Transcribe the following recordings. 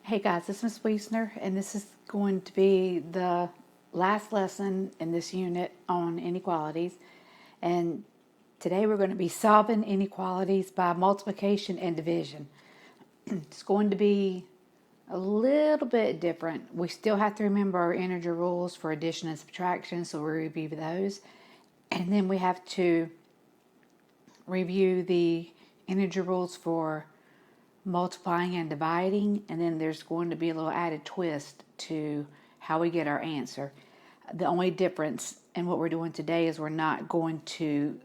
Hey guys, this is Ms. Wiesner, and this is going to be the last lesson in this unit on inequalities. And today we're going to be solving inequalities by multiplication and division. It's going to be a little bit different. We still have to remember our integer rules for addition and subtraction, so we'll review those. And then we have to review the integer rules for multiplying and dividing, and then there's going to be a little added twist to how we get our answer. The only difference in what we're doing today is we're not going to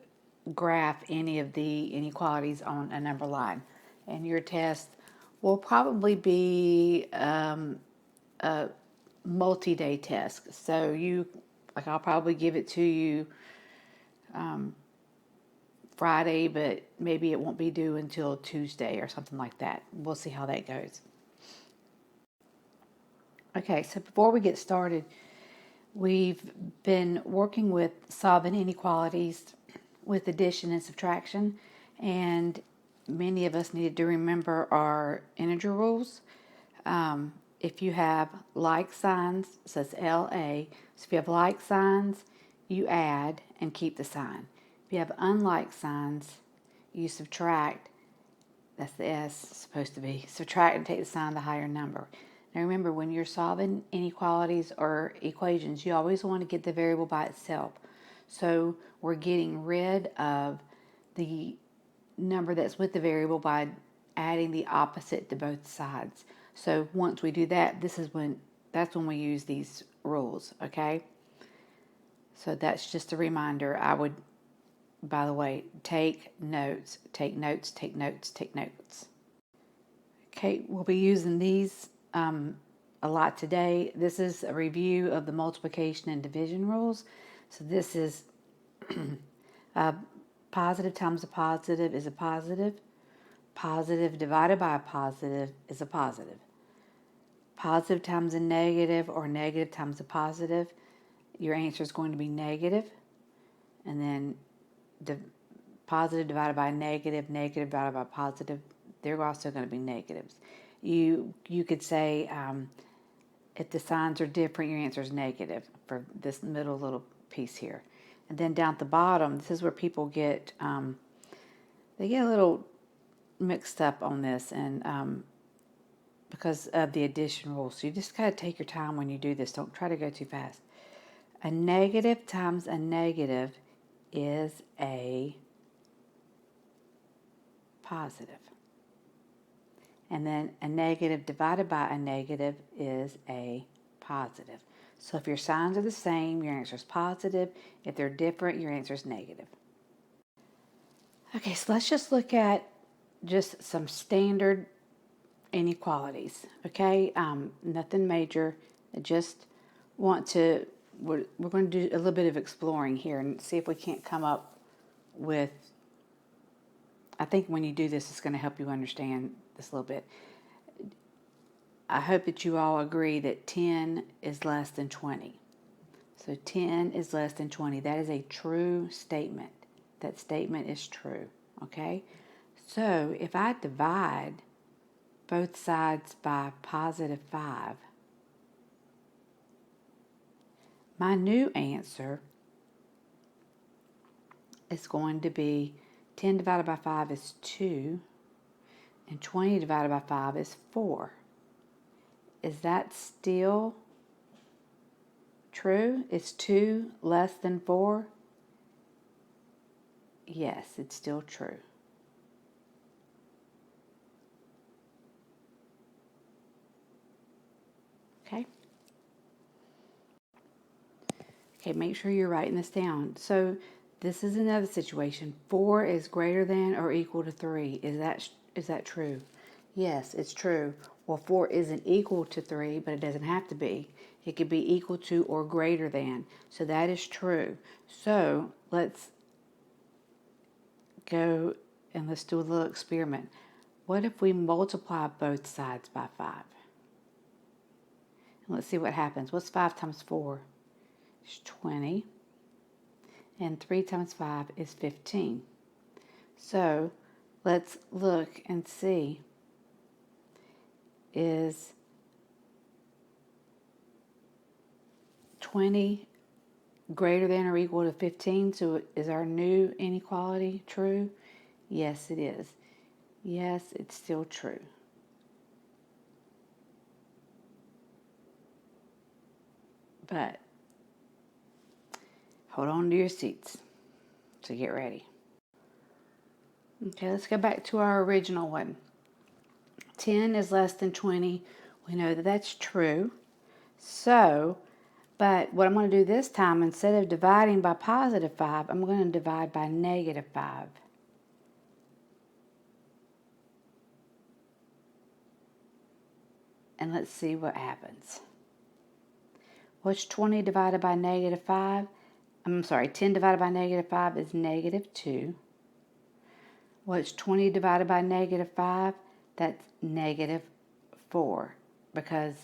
graph any of the inequalities on a number line. And your test will probably be a multi-day test. So I'll probably give it to you Friday, but maybe it won't be due until Tuesday or something like that. We'll see how that goes. Okay, so before we get started, we've been working with solving inequalities with addition and subtraction, and many of us needed to remember our integer rules. If you have like signs, so it's LA, so if you have like signs, you add and keep the sign. If you have unlike signs, you subtract, that's the S supposed to be, subtract and take the sign of the higher number. Now remember, when you're solving inequalities or equations, you always want to get the variable by itself. So we're getting rid of the number that's with the variable by adding the opposite to both sides. So once we do that, that's when we use these rules, okay? So that's just a reminder. I would, by the way, take notes, take notes, take notes, take notes. Okay, we'll be using these a lot today. This is a review of the multiplication and division rules. So this is positive times a positive is a positive. Positive divided by a positive is a positive. Positive times a negative or negative times a positive, your answer is going to be negative. And then the positive divided by a negative, negative divided by positive, they're also going to be negatives. You could say if the signs are different, your answer is negative for this middle little piece here. And then down at the bottom, this is where people get they get a little mixed up on this, and because of the addition rule. So you just got to take your time when you do this. Don't try to go too fast. A negative times a negative is a positive. And then a negative divided by a negative is a positive. So if your signs are the same, your answer is positive. If they're different, your answer is negative. Okay, so let's just look at just some standard inequalities, okay? Nothing major. I just want to, we're going to do a little bit of exploring here and see if we can't come up with, I think when you do this, it's going to help you understand this a little bit. I hope that you all agree that 10 is less than 20. So 10 is less than 20. That is a true statement. That statement is true, okay? So if I divide both sides by positive 5, my new answer is going to be 10 divided by 5 is 2, and 20 divided by 5 is 4. Is that still true? Is 2 less than 4? Yes, it's still true. Okay? Okay, make sure you're writing this down. So this is another situation. 4 is greater than or equal to 3. Is that true? Yes, it's true. Well, 4 isn't equal to 3, but it doesn't have to be. It could be equal to or greater than. So that is true. So let's go and let's do a little experiment. What if we multiply both sides by 5? And let's see what happens. What's 5 times 4? It's 20. And 3 times 5 is 15. So let's look and see. Is 20 greater than or equal to 15? So is our new inequality true? Yes, it is. Yes, it's still true. But hold on to your seats. So get ready. Okay, let's go back to our original one. 10 is less than 20. We know that that's true. So, but what I'm going to do this time, instead of dividing by positive 5, I'm going to divide by negative 5. And let's see what happens. What's 20 divided by negative 5? I'm sorry, 10 divided by negative 5 is negative 2. What's 20 divided by negative 5? That's negative 4. Because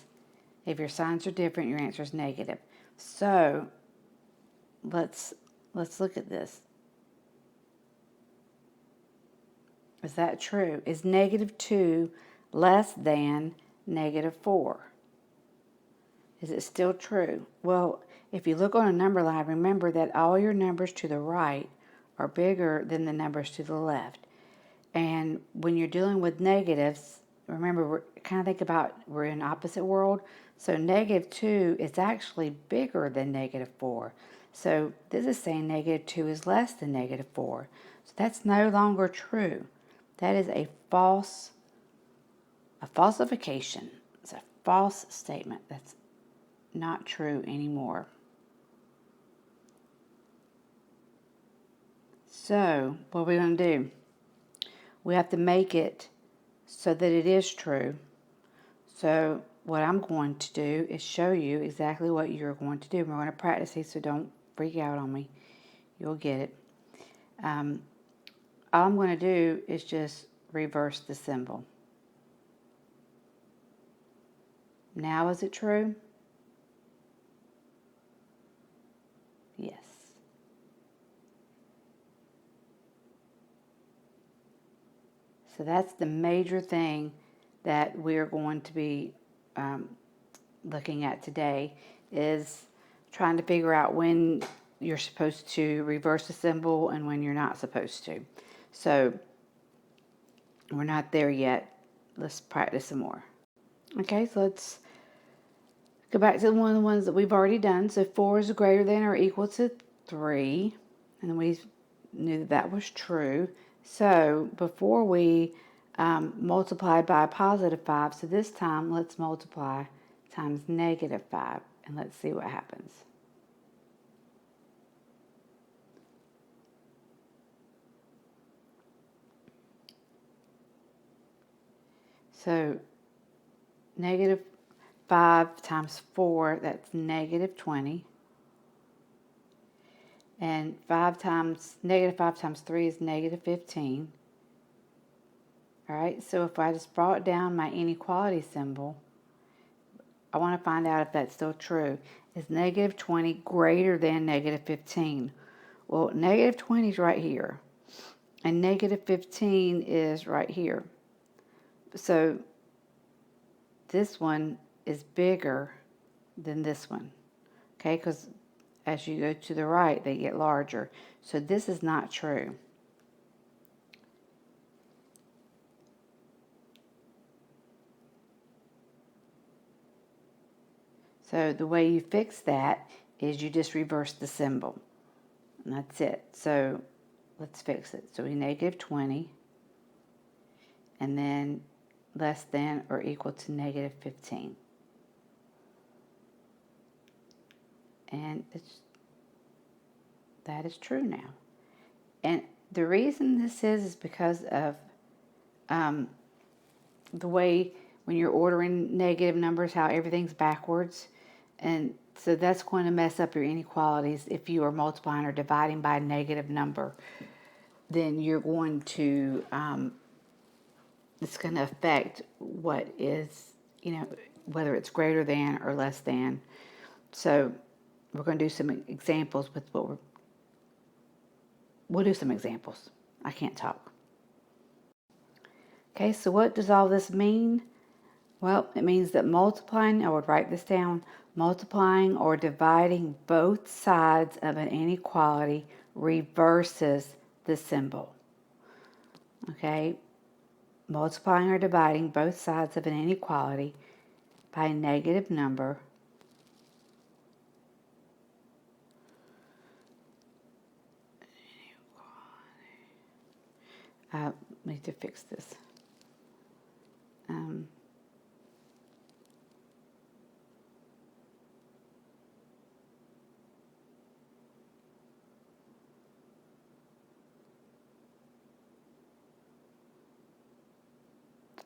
if your signs are different, your answer is negative. So let's look at this. Is that true? Is negative 2 less than negative 4? Is it still true? Well, if you look on a number line, remember that all your numbers to the right are bigger than the numbers to the left. And when you're dealing with negatives, remember, kind of think about we're in opposite world. So negative 2 is actually bigger than negative 4. So this is saying negative 2 is less than negative 4. So that's no longer true. That is a falsification. It's a false statement. That's not true anymore. So what are we going to do? We have to make it so that it is true. So what I'm going to do is show you exactly what you're going to do. We're going to practice these, so don't freak out on me. You'll get it. All I'm going to do is just reverse the symbol. Now is it true? Yes. So that's the major thing that we're going to be looking at today, is trying to figure out when you're supposed to reverse the symbol and when you're not supposed to. So we're not there yet. Let's practice some more. Okay, so let's go back to one of the ones that we've already done. So 4 is greater than or equal to 3. And we knew that was true. So before we multiplied by a positive 5, so this time let's multiply times negative 5. And let's see what happens. So negative 5 times 4, that's negative 20. And negative 5 times 3 is negative 15. All right, so if I just brought down my inequality symbol, I want to find out if that's still true. Is negative 20 greater than negative 15? Well, negative 20 is right here, and negative 15 is right here. So this one is bigger than this one, okay? Because as you go to the right, they get larger. So this is not true. So the way you fix that is you just reverse the symbol. And that's it. So let's fix it. So we negative 20. And then less than or equal to negative 15. And that is true now. And the reason this is because of the way when you're ordering negative numbers, how everything's backwards. And so that's going to mess up your inequalities. If you are multiplying or dividing by a negative number, then you're going to, it's going to affect what is, whether it's greater than or less than. So we're going to do some examples with we'll do some examples. I can't talk. Okay, so what does all this mean? Well, it means that multiplying, I would write this down, multiplying or dividing both sides of an inequality reverses the symbol. Okay, multiplying or dividing both sides of an inequality by a negative number I need to fix this.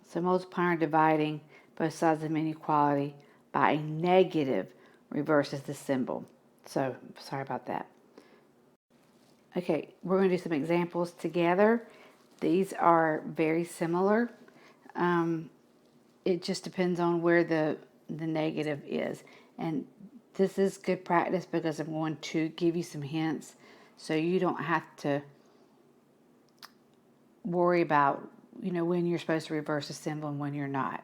So multiplying or dividing both sides of an inequality by a negative reverses the symbol. So sorry about that. Okay, we're going to do some examples together. These are very similar. It just depends on where the negative is. And this is good practice because I'm going to give you some hints so you don't have to worry about, when you're supposed to reverse a symbol and when you're not.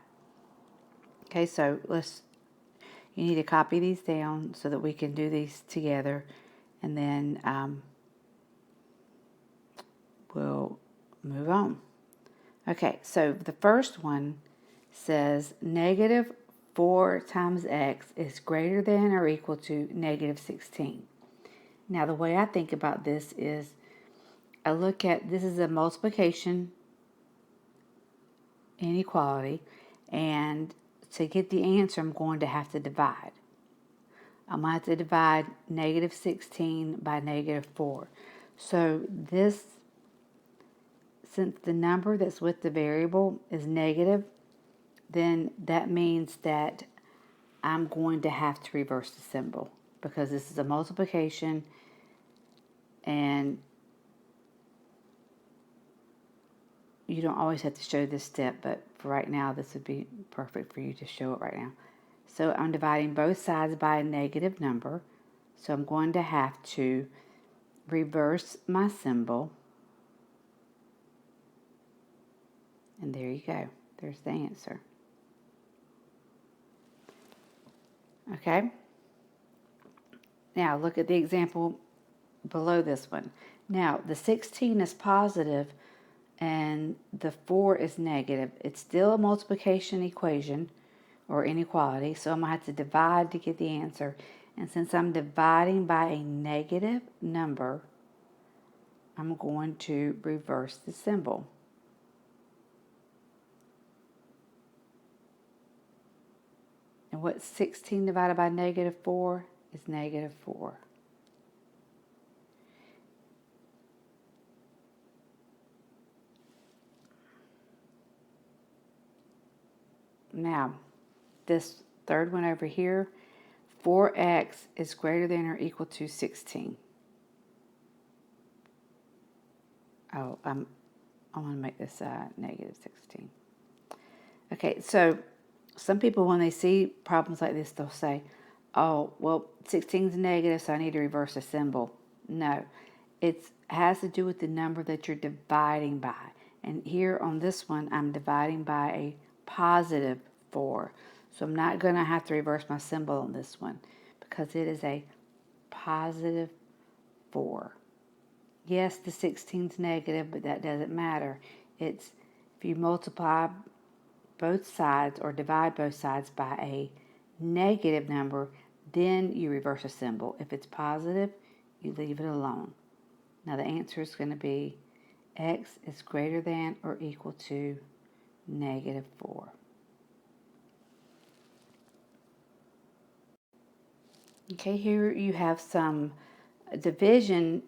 Okay, so you need to copy these down so that we can do these together, and then we'll move on. Okay, so the first one says negative 4 times x is greater than or equal to negative 16. Now, the way I think about this is I look at, this is a multiplication inequality, and to get the answer, I'm going to have to divide. I'm going to have to divide negative 16 by negative 4. So this, since the number that's with the variable is negative, then that means that I'm going to have to reverse the symbol because this is a multiplication, and you don't always have to show this step, but for right now, this would be perfect for you to show it right now. So I'm dividing both sides by a negative number. So I'm going to have to reverse my symbol. And there you go. There's the answer. Okay. Now look at the example below this one. Now the 16 is positive and the 4 is negative. It's still a multiplication equation or inequality, so I'm going to have to divide to get the answer. And since I'm dividing by a negative number, I'm going to reverse the symbol. And what's 16 divided by negative 4 is negative 4. Now, this third one over here, 4x is greater than or equal to 16. Oh, I want to make this negative 16. Okay, so some people, when they see problems like this, they'll say, oh, well, 16 is negative, so I need to reverse a symbol. No, it has to do with the number that you're dividing by. And here on this one, I'm dividing by a positive 4. So I'm not going to have to reverse my symbol on this one because it is a positive 4. Yes, the 16 is negative, but that doesn't matter. It's if you multiply both sides or divide both sides by a negative number, then you reverse a symbol. If it's positive, you leave it alone. Now the answer is going to be x is greater than or equal to negative 4. Okay, here you have some division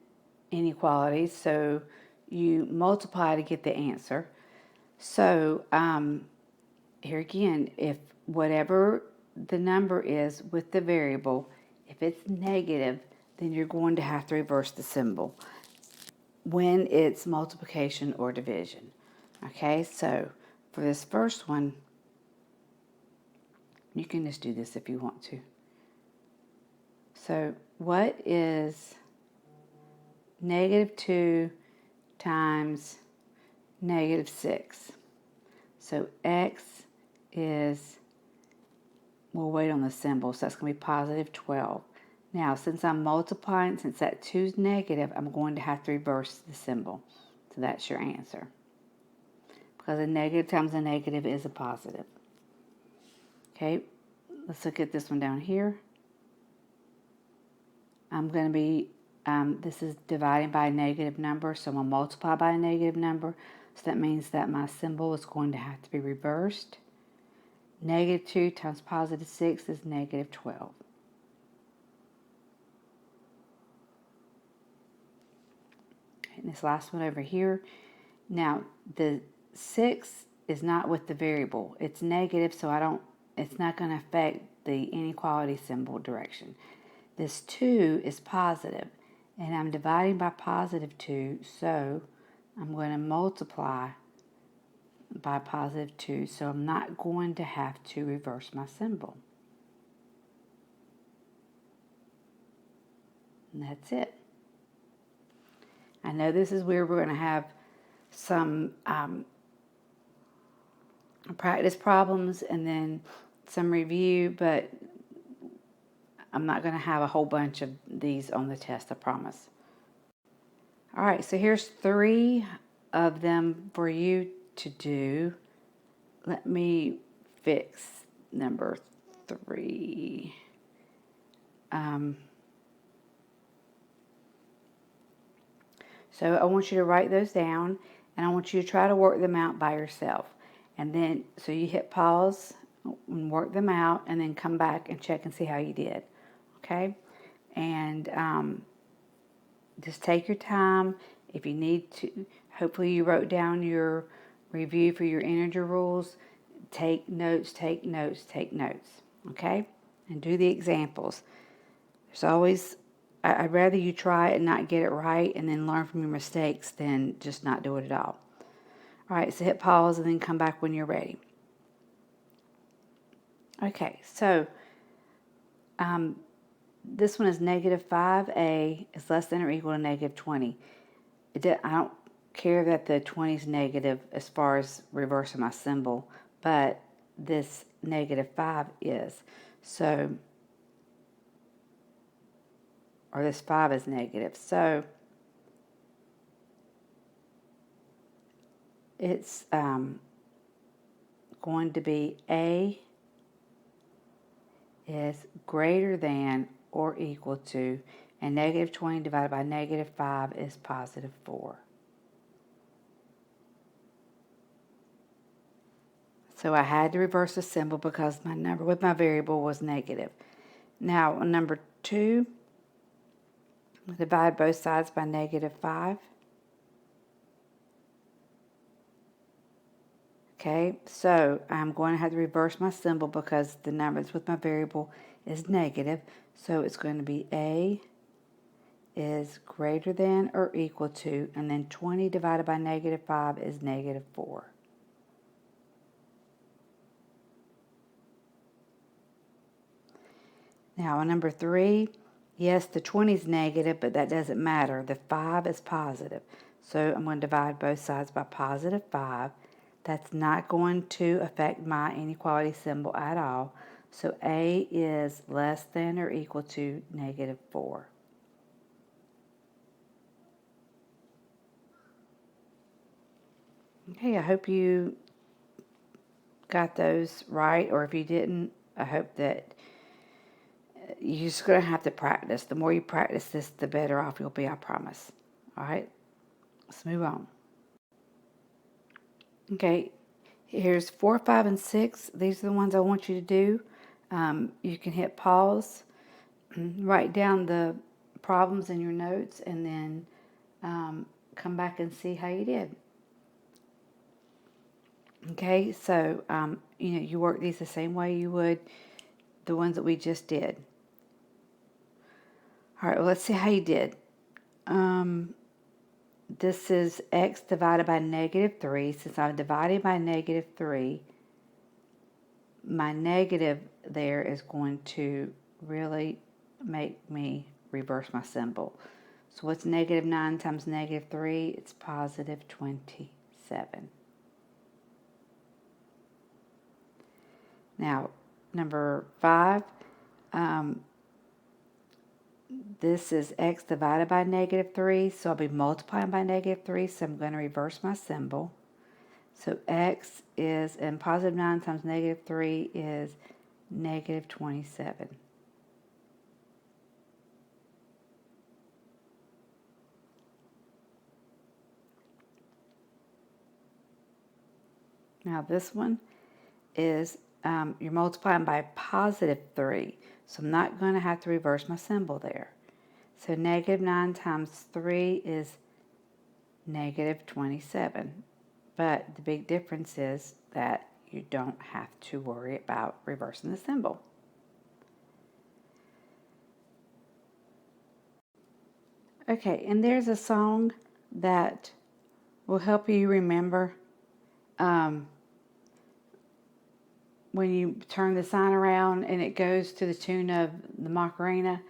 inequalities. So you multiply to get the answer. So here again, if whatever the number is with the variable, if it's negative, then you're going to have to reverse the symbol when it's multiplication or division. Okay, so for this first one, you can just do this if you want to. So what is negative 2 times negative 6? So x is, we'll wait on the symbol. So that's going to be positive 12. Now, since I'm multiplying, since that 2 is negative, I'm going to have to reverse the symbol. So that's your answer. Because a negative times a negative is a positive. Okay, let's look at this one down here. I'm going to be, this is dividing by a negative number, so I'm going to multiply by a negative number. So that means that my symbol is going to have to be reversed. Negative 2 times positive 6 is negative 12. And this last one over here. Now, the 6 is not with the variable. It's negative, so it's not going to affect the inequality symbol direction. This 2 is positive, and I'm dividing by positive 2, so I'm going to multiply by positive 2, so I'm not going to have to reverse my symbol. And that's it. I know this is where we're going to have some practice problems and then some review, but I'm not going to have a whole bunch of these on the test, I promise. All right, so here's 3 of them for you to do. Let me fix number 3. So I want you to write those down, and I want you to try to work them out by yourself. And then, so you hit pause and work them out, and then come back and check and see how you did. Okay? And just take your time. If you need to, hopefully you wrote down your review for your integer rules. Take notes, take notes, take notes. Okay? And do the examples. There's always, I'd rather you try it and not get it right and then learn from your mistakes than just not do it at all. All right, so hit pause and then come back when you're ready. Okay, so this one is negative 5a is less than or equal to negative 20. I don't care that the 20 is negative as far as reversing my symbol, but this negative 5 is. So, or this 5 is negative. So, it's going to be A is greater than or equal to, and negative 20 divided by negative 5 is positive 4. So I had to reverse the symbol because my number with my variable was negative. Now, on number 2, divide both sides by negative 5. Okay, so I'm going to have to reverse my symbol because the numbers with my variable is negative. So it's going to be A is greater than or equal to, and then 20 divided by negative 5 is negative 4. Now on number 3, yes, the 20 is negative, but that doesn't matter. The 5 is positive. So I'm going to divide both sides by positive 5. That's not going to affect my inequality symbol at all. So A is less than or equal to negative 4. Okay, I hope you got those right, or if you didn't, I hope that you're just going to have to practice. The more you practice this, the better off you'll be, I promise. All right, let's move on. Okay, here's 4, 5, and 6. These are the ones I want you to do. You can hit pause, write down the problems in your notes, and then come back and see how you did. Okay, so you work these the same way you would the ones that we just did. All right, well, let's see how you did. This is x divided by negative 3. Since I'm dividing by negative 3, my negative there is going to really make me reverse my symbol. So what's negative 9 times negative 3? It's positive 27. Now, number 5. This is x divided by negative 3, so I'll be multiplying by negative 3, so I'm going to reverse my symbol. So x is, and positive 9 times negative 3 is negative 27. Now this one is, you're multiplying by positive 3, so I'm not going to have to reverse my symbol there. So negative 9 times 3 is negative 27. But the big difference is that you don't have to worry about reversing the symbol. Okay, and there's a song that will help you remember when you turn the sign around, and it goes to the tune of the Macarena.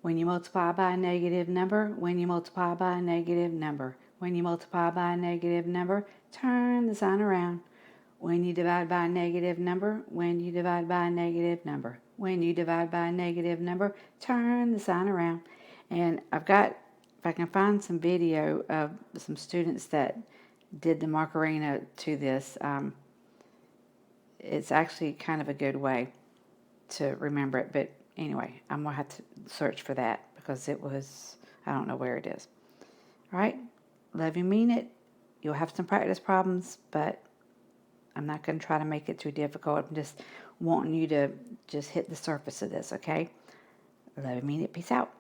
When you multiply by a negative number, when you multiply by a negative number, when you multiply by a negative number, turn the sign around. When you divide by a negative number, when you divide by a negative number, when you divide by a negative number, turn the sign around. And I've got, if I can find some video of some students that did the Macarena to this, it's actually kind of a good way to remember it. But anyway, I'm going to have to search for that because it was, I don't know where it is. All right, love you, mean it. You'll have some practice problems, but I'm not going to try to make it too difficult. I'm just wanting you to just hit the surface of this, okay? Love you, mean it. Peace out.